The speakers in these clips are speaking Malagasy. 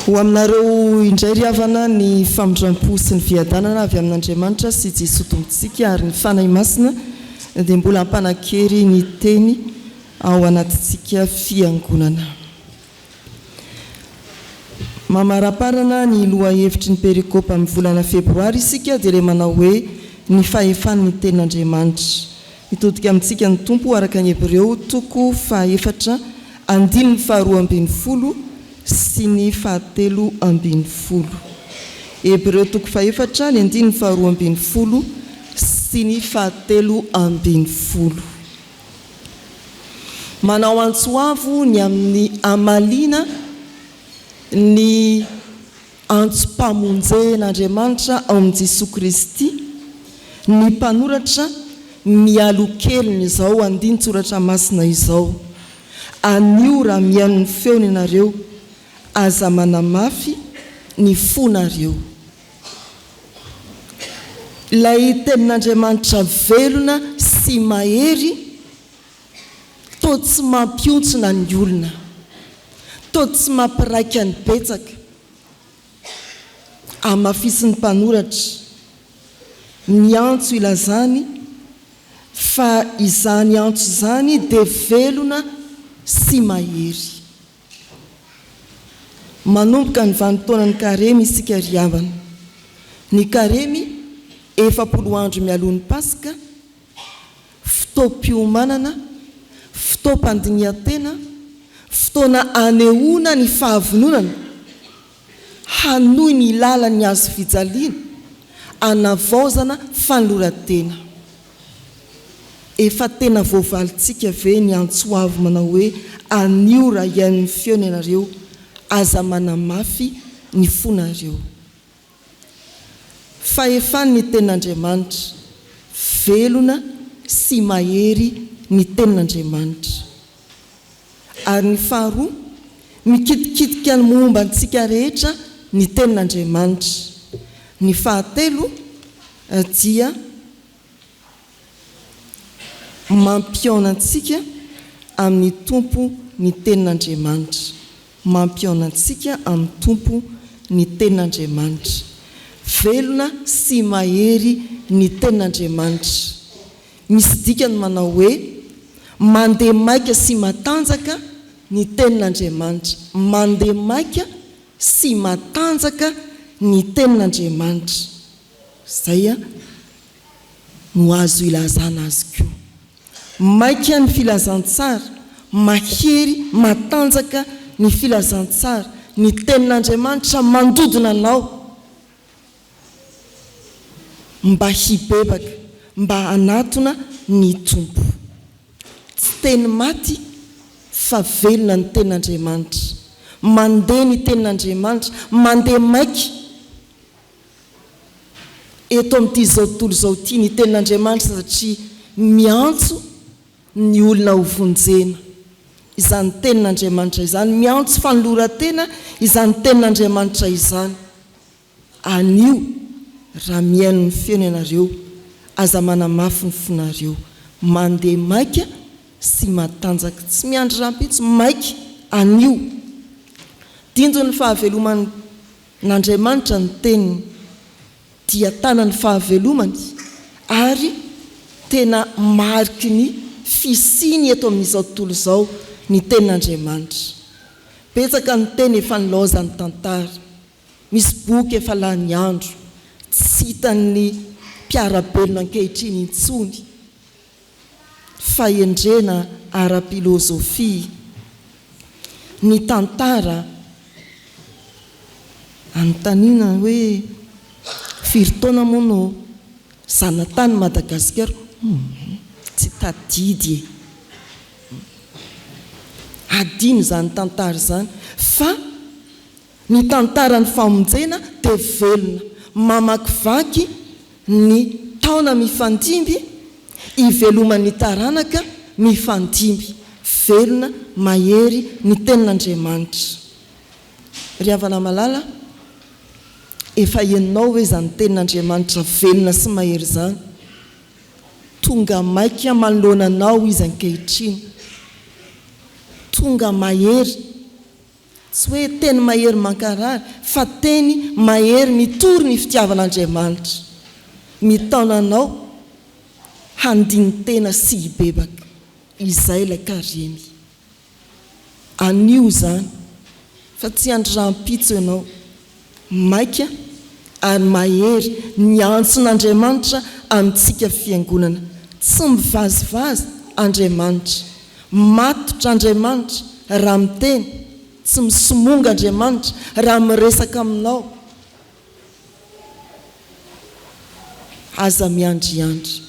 ho aminareo indray ry havana ny famindrampo sy ny viadanana avy amin'Andriamanitra sy Jesosy tompontsika ary ny fanahy masina dia mbola hampanakery ny teny ao anatintsika fiangonana. Mamaraparana ny loha hevitry ny perikôpa amin'ny volana Febroary isika dia ilay manao hoe ny fahefan'ny tenin'Andriamanitra. Mitodika amintsika ny tompo araka ny Hebreo toko 4 andiny 12 sy ny 13. Hebreo toko 4 ny andiny 12 sy ny 13. Manao antsoavo ny amin'ny amalina ny antsom-pamonjen'Andriamanitra ao amin'i Jesosy Kristy, ny mpanoratra mialokeliny izao andiny tsoratra masina izao. Anio raha mihaino ny feony ianareo, aza manamafy ny fonareo. Ilay tenin'Andriamanitra velona sy mahery, to tsy mampiontsona ny olona, to tsy mampiraika ny betsaka. Amafisin'ny mpanoratra ny antso ilazany fa izany antso izany dia velona sy mahery. Manomboka ny vanim-potoana ny karemy isika ry havana. Ny karemy 40 andro mialohan'ny Pasika, fotoam-piomanana, fotoam-pandinihan-tena, fotoana anehoana ny fahavononana, hanohy ny lalan'ny azo fijaliana, anavaozana fanoloran-tena. Efa tena voavalitsika ve ny antsoavo manao hoe anio raha ihaino ny feony ianareo, aza manamafy ny fonareo. Fahefany ny tenin'Andriamanitra, velona sy mahery ny tenin'Andriamanitra. Ary ny faharoa, mikitikitika ny momba antsika rehetra ny tenin'Andriamanitra. Ny fahatelo dia mampiona antsika amin'ny tompo ny tenin'Andriamanitra. Mampiona antsika amin'ny tompo ny tenin'Andriamanitra. Velona sy mahery ny tenin'Andriamanitra. Misy dikany manao hoe mandeha maika sy matanjaka ny tenin'Andriamanitra. Mandeha maika sy matanjaka ny tenin'Andriamanitra. Zay no azo ilazana azy koa. Maika ny filazantsara, mahery, matanjaka ny filazantsara, ny tenin'Andriamanitra mandodona anao mba hibebaka, mba anatona ny tompo. Tsy teny maty fa velona ny tenin'Andriamanitra. Mandeha ny tenin'Andriamanitra, mandeha maiky. Eto amin'ity zao tontolo zao ity ny tenin'Andriamanitra satria miantso ny olona ho vonjena. Izany tenin'Andriamanitra izany, miantso fanoloran-tena izany tenin'Andriamanitra izany. Anio raha mihaino ny feony ianareo, aza manamafy ny fonareo. Mandeha maika sy matanjaka, tsy miandry rampitso, maika anio. Dinjo ny fahaveloman'Andriamanitra ny teniny, dia tana ny fahavelomany ary tena mariky ny fisiny eto amin'izao tontolo izao ny tenin'Andriamanitra. Betsaka ny teny efa nilaozany tantara. Misy boky efa lany andro, tsy hitan'ny mpiarabelona ankehitriny intsony. Fahendrena ara-pilôzofia, ny tantara anontaniana hoe firy taona moa no zanatany Madagasikara? Tsy tadidy. Adino zany tantara zany. Fa ny tantara ny famonjena dia velona. Mamakivaky ny taona mifandimby, iveloman'ny taranaka mifandimby. Velona, mahery ny tenin'Andriamanitra. Ry havana malala, efa henonao hoe zany tenin'Andriamanitra velona sy mahery zany. Tonga maika manoloana anao izy ankehitriny. Tonga mahery tsy hoe teny mahery mankarary fa teny mahery mitory ny fitiavan'Andriamanitra mitaonanao handiny tena sy hibebaka izay ilay karemy anio zany fa tsy andram-pitso ianao maika ary mahery ny antson'Andriamanitra amintsika fiangonana tsy mivazivazy Andriamanitra matotra Andriamanitra raha miteny tsy misomonga Andriamanitra raha miresaka aminao aza miandriandry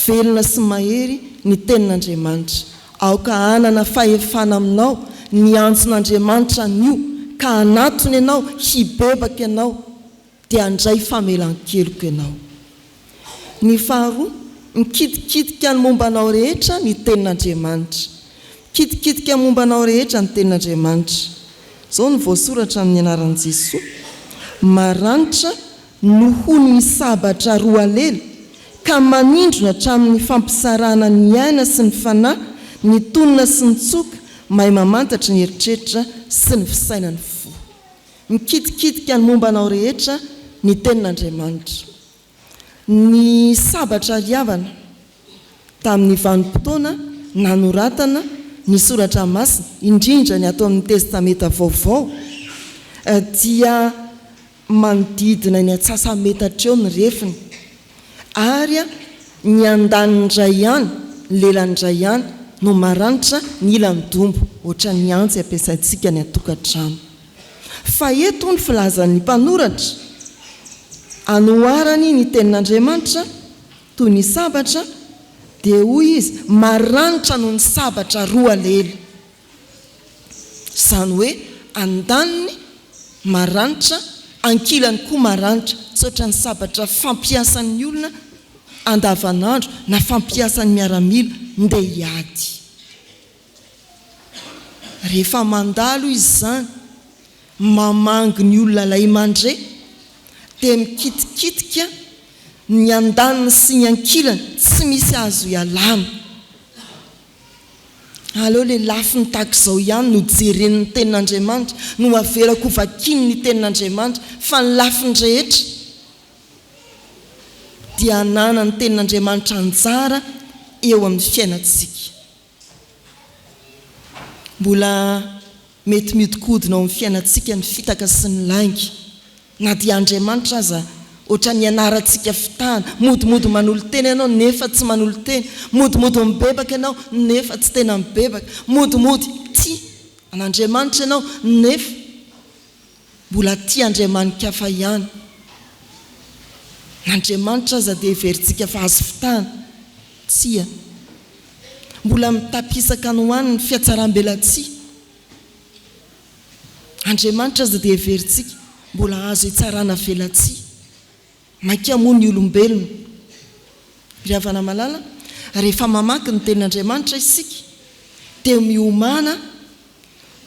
velona sy mahery ny tenin'Andriamanitra aoka anana fahefana aminao ny antson'Andriamanitra anio ka anatony ianao hibebaka ianao dia andray famelan-keloka ianao ny faharoa mikitikitika ny mombanao rehetra ny tenin'Andriamanitra mikitikitika mombanao rehetra ny tenin'Andriamanitra zao ny voasoratra amin'ny anaran'i Jesosy maranitra nohony ny sabatra roa alely ka manindrona hatramin'ny fampisarana ny aina sy ny fanahy ny tonona sy ny tsoka mahay mamantatra ny eritreritra sy ny fisainany fo mikitikitika ny mombanao rehetra ny tenin'Andriamanitra ny sabatra riavana tamin'ny vanim-potoana nanoratana ny soratra masina indrindra ny atao amin'ny testameta vaovao dia manodidina ny atsasa-metatra eo ny refiny ary ny andanindray ihany lelandray ihany no maranitra ny ilany dombo ohatra ny antsy ampiasaintsika ny atokantrano fa eto ny filazan'ny mpanoratra anoharany ny tenin'Andriamanitra toy ny sabatra dia hoy izy maranitra noho ny sabatra roa alely izany hoe andaniny maranitra ankilany koa maranitra tsotra ny sabatra fampiasan'ny olona andavanandro na fampiasan'ny miaramila ndeha hiady rehefa mandalo izy zany mamangy ny olona lay mandre dia mikitikitika ny andaniny sy ny ankilany tsy misy azo ialana aleo le lafiny tahak'izao ihany no jeren'ny tenin'Andriamanitra no averako vakiny ny tenin'Andriamanitra fa ny lafiny rehetra dia anana ny tenin'Andriamanitra anjara eo amin'ny fiainantsika mbola mety miodikodina ao amin'ny fiainantsika ny fitaka sy ny laingy na dia Andriamanitra aza ohatra ny anarantsika fitahana modimody manolo teny ianao nefa tsy manolo teny modimody mibebaka ianao nefa tsy tena mibebaka modimody tia an'Andriamanitra ianao nefa mbola tia Andriamanitra hafa ihany n'Andriamanitra aza dia heverintsika fa azo fitahana tsia mbola mitapisaka ny hoany ny fiatsaram-belatsia Andriamanitra aza dia heverintsika mbola azo hitsarana velatsia maika moa ny olombelona riavana malala rehefa mamaky ny tenin'Andriamanitra isika dia miomana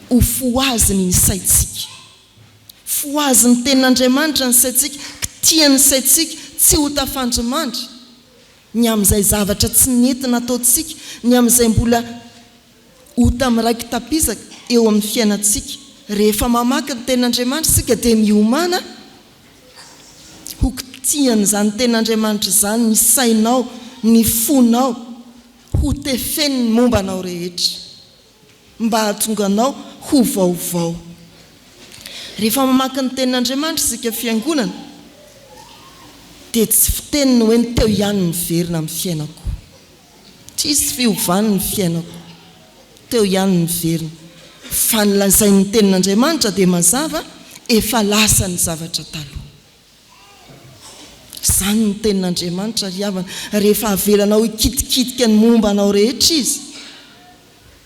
ho foaziny ny saitsika foaziny tenin'Andriamanitra ny saitsika tia ny saitsika tsy ho tafandrimandry ny amin'izay zavatra tsy nentina ataontsika ny amin'izay mbola ho tamin'iraiky tapisaka eo amin'ny fiainantsika rehefa mamaky ny tenin'Andriamanitra isika dia miomana ho kitiany izany tenin'Andriamanitra izany ny sainao ny fonao ho tefeny ny mombanao rehetra mba hahatonga anao ho vaovao rehefa mamaky ny tenin'Andriamanitra isika fiangonana dia tsy fiteniny hoe ny teo ihany ny verina amin'ny fiainako tsisy fiovany ny fiainako teo ihany ny verina fa nylazain'ny tenin'Andriamanitra dia mazava efa lasa ny zavatra taloha izany ny tenin'Andriamanitra riavana rehefa avelanao hikitikitika ny mombanao rehetra izy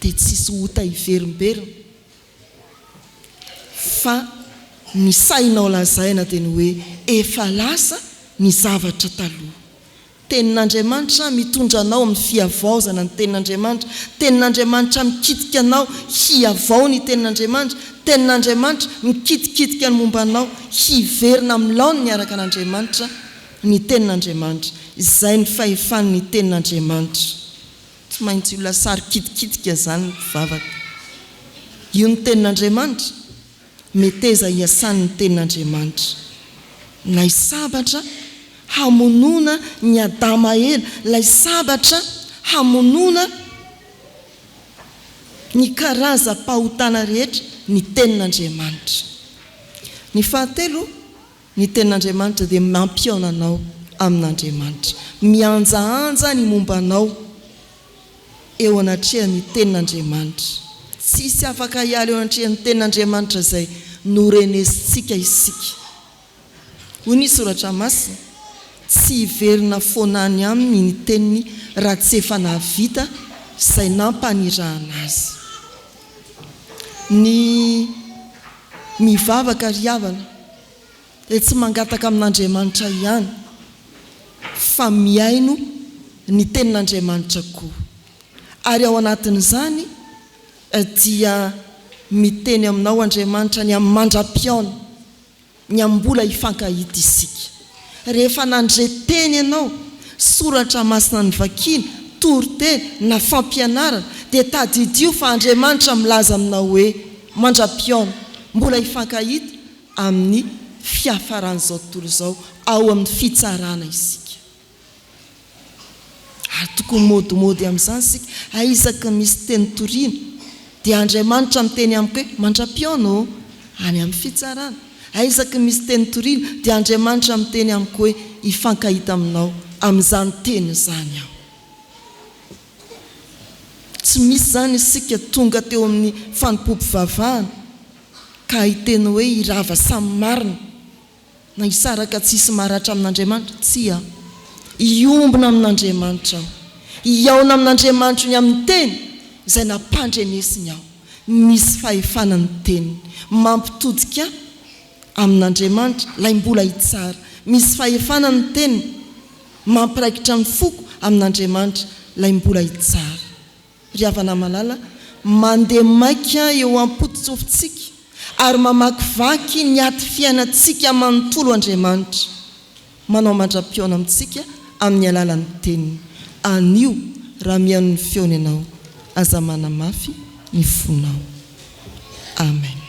dia tsisy hota hiverimberina fa ny sainao lazaina dia ny hoe efa lasa ny zavatra taloha tenin'Andriamanitra mitondra anao amin'ny fiavaozana ny tenin'Andriamanitra tenin'Andriamanitra mikitika anao hiavao ny tenin'Andriamanitra tenin'Andriamanitra mikitikitika ny mombanao hiverina amin'ny laony miaraka an'Andriamanitra ny tenin'Andriamanitra izay ny fahefan'ny tenin'Andriamanitra tsy maintsy olona sary kitikitika zany ny mpivavaka io ny tenin'Andriamanitra meteza hiasan'ny tenin'Andriamanitra. Lay sabatra hamonona ny adama ela, lay sabatra hamonona ny karaza-pahotana rehetra ny tenin'Andriamanitra. Ny fahatelo, ny tenin'Andriamanitra dia mampiona anao amin'Andriamanitra, mianjaanja ny mombanao eo anatrehan'ny tenin'Andriamanitra. Tsisy afaka hiala eo anatrehan'ny tenin'Andriamanitra izay norenesitsika isika. Hoy ny soratra masina, tsy hiverina foanany aminy ny teniny raha tsy efa nahavita izay nampanirahana azy. Ny mivavaka ry havana dia tsy mangataka amin'Andriamanitra ihany fa miaino ny tenin'Andriamanitra koa. Ary ao anatin'izany dia miteny aminao Andriamanitra ny amin'ny mandra-piaona, ny ambola hifankahita isika. Rehefa nandreteny ianao soratra masina ny vakiana, toriteny na fampianarana, dia tadidio fa Andriamanitra milaza aminao hoe mandra-piaona, mbola hifankahita amin'ny fiafaran'izao tontolo izao, ao amin'ny fitsarana isika. Ary tokony modimody amin'izany isika. Aizaky misy teny toriana dia Andriamanitra miteny amiko hoe mandra-piaona ô, any amin'ny fitsarana. Aizaky misy teny toriana dia Andriamanitra miteny amiko hoe hifankahita aminao amin'izany teny izany aho. Tsy misy zany isika tonga teo amin'ny fanompoam-pivavahana ka hiteny hoe hirava samy marina na hisaraka tsisy maratra amin'Andriamanitra. Tsy aho. Iombona amin'Andriamanitra aho, hiaona amin'Andriamanitra ny amin'ny teny izay nampandrenesiny aho. Misy fahefanany teniny mampitodika amin'Andriamanitra lay mbola hitsara. Misy fahefanany teniny mampiraikitra ny foko amin'Andriamanitra lay mbola hitsara. Ry havana malala, mandeha maika eo am-pototsofintsika ary mamakivaky ny aty fiainantsika manontolo Andriamanitra, manao mandra-piaona amintsika amin'ny alalan'ny teniny. Anio raha mihaino ny feona ianao, aza manamafy ny fonao. Amen.